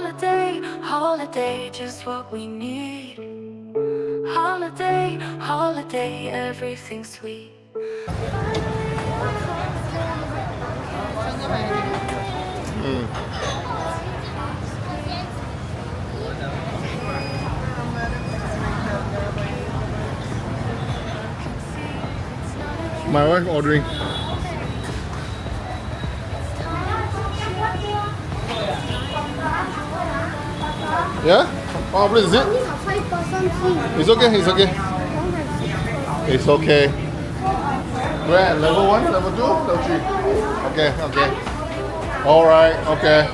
Holiday, holiday, just what we need. Holiday, holiday, everything sweet. My wife ordering. Yeah? Oh, please, is it? It's okay, it's okay. It's okay. Where? Level 1, level 2, level 3? Okay, okay. Alright, okay.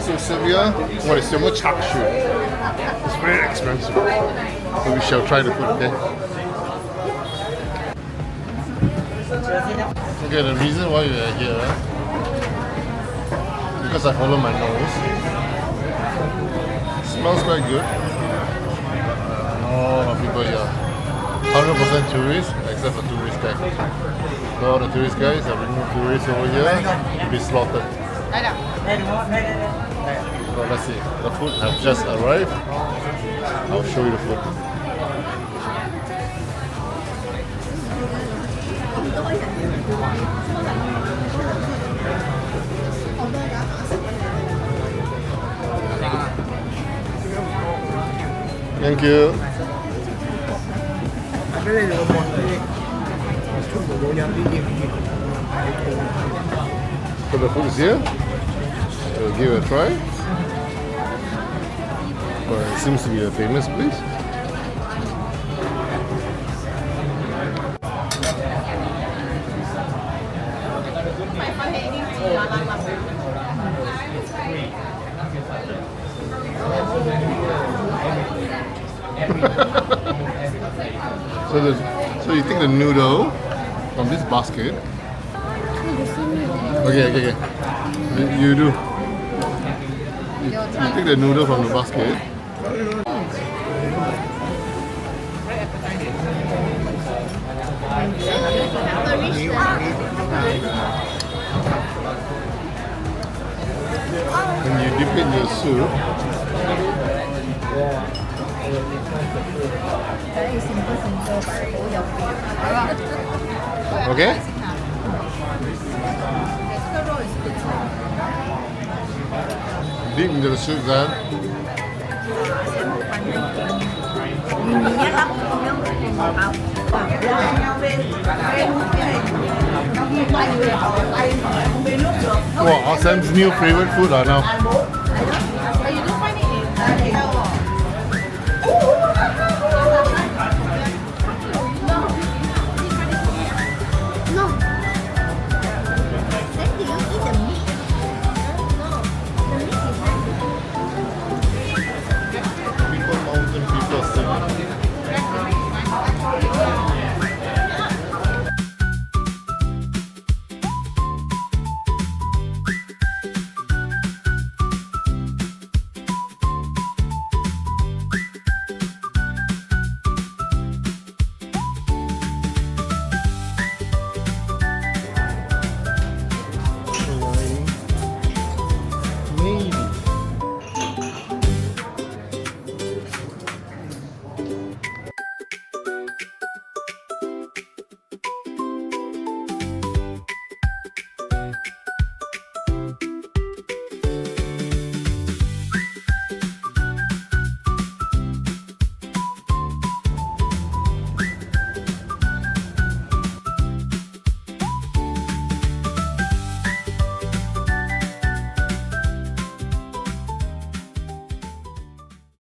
So Sylvia, what is your chak shoe? It's very expensive. So we shall try the food, okay? Okay, the reason why we are here, because I follow my nose. Smells quite good. Oh, people here. 100% tourists, except for tourist guys. So all the tourist guys have removed tourists over here to be slaughtered. So let's see, the food have just arrived. I'll show you the food. Thank you. So the food is here. We'll give it a try. But it seems to be a famous place. So you take the noodle from this basket. Okay. You do. You take the noodle from the basket. And you dip it in your soup. Okay? Deep into the soup then. Wow, Sam's new favorite food now.